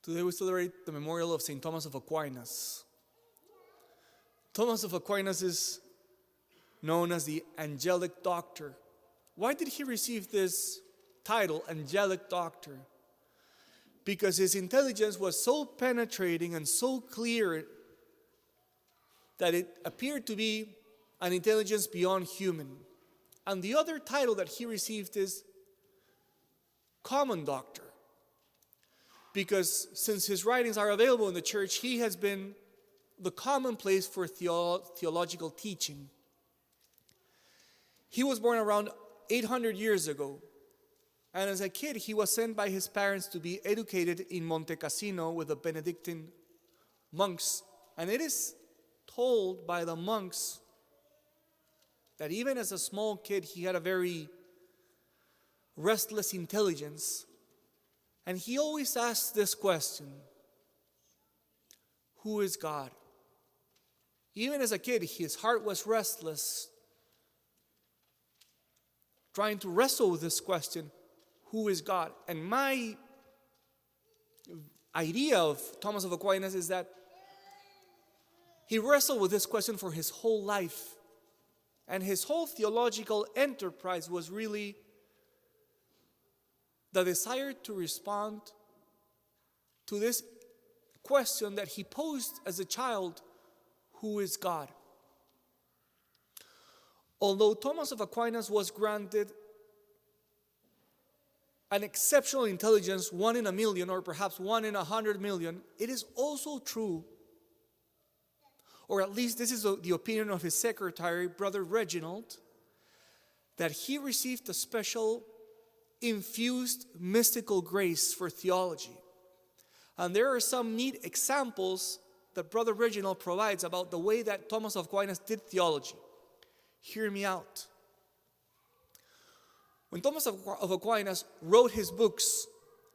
Today we celebrate the memorial of St. Thomas of Aquinas. Thomas of Aquinas is known as the angelic doctor. Why did he receive this title, angelic doctor? Because his intelligence was so penetrating and so clear that it appeared to be an intelligence beyond human. And the other title that he received is common doctor. Because since his writings are available in the church, he has been the common place for theological teaching. He was born around 800 years ago. And as a kid, he was sent by his parents to be educated in Monte Cassino with the Benedictine monks. And it is told by the monks that even as a small kid, he had a very restless intelligence. And he always asked this question: who is God? Even as a kid, his heart was restless, trying to wrestle with this question, who is God? And my idea of Thomas of Aquinas is that he wrestled with this question for his whole life. And his whole theological enterprise was really the desire to respond to this question that he posed as a child: who is God? Although Thomas of Aquinas was granted an exceptional intelligence, 1 in a million or perhaps 1 in 100 million, it is also true, or at least this is the opinion of his secretary, Brother Reginald, that he received a special infused mystical grace for theology. And there are some neat examples that Brother Reginald provides about the way that Thomas of Aquinas did theology. Hear me out. When Thomas of Aquinas wrote his books,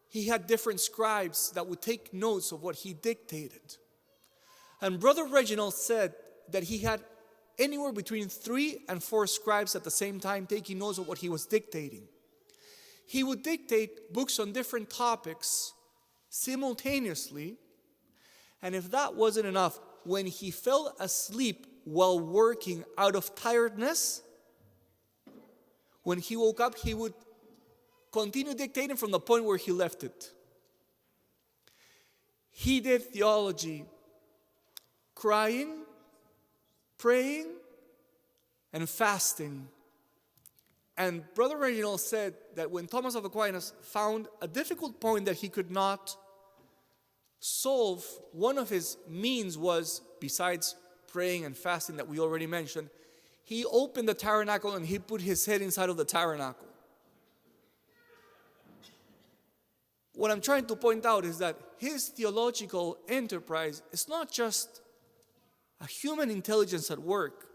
he had different scribes that would take notes of what he dictated. And Brother Reginald said that he had anywhere between 3 and 4 scribes at the same time taking notes of what he was dictating. He would dictate books on different topics simultaneously, and if that wasn't enough, when he fell asleep while working out of tiredness, when he woke up, he would continue dictating from the point where he left it. He did theology, crying, praying, and fasting. And Brother Reginald said that when Thomas of Aquinas found a difficult point that he could not solve, one of his means was, besides praying and fasting that we already mentioned, he opened the tabernacle and he put his head inside of the tabernacle. What I'm trying to point out is that his theological enterprise is not just a human intelligence at work.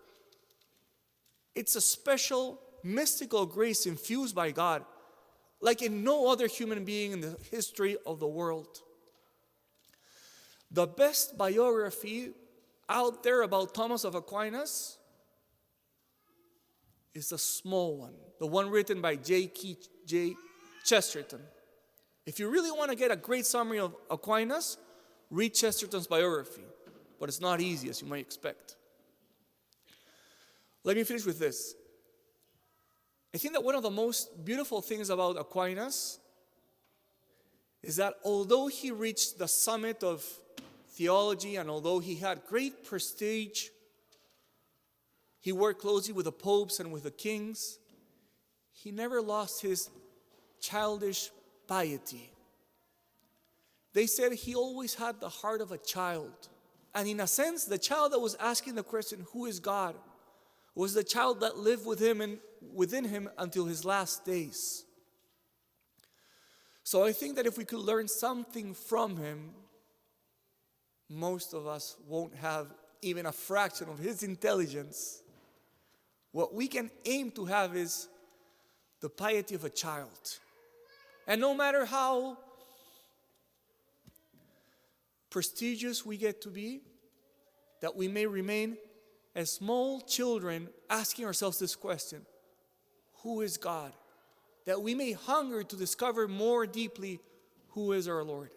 It's a special mystical grace infused by God, like in no other human being in the history of the world. The best biography out there about Thomas of Aquinas is a small one, the one written by J. Chesterton. If you really want to get a great summary of Aquinas, read Chesterton's biography, but it's not easy as you might expect. Let me finish with this. I think that one of the most beautiful things about Aquinas is that although he reached the summit of theology and although he had great prestige, he worked closely with the popes and with the kings, he never lost his childish piety. They said he always had the heart of a child. And in a sense, the child that was asking the question, who is God, was the child that lived with him and within him until his last days. So I think that if we could learn something from him, most of us won't have even a fraction of his intelligence. What we can aim to have is the piety of a child. And no matter how prestigious we get to be, that we may remain as small children asking ourselves this question: who is God? That we may hunger to discover more deeply who is our Lord.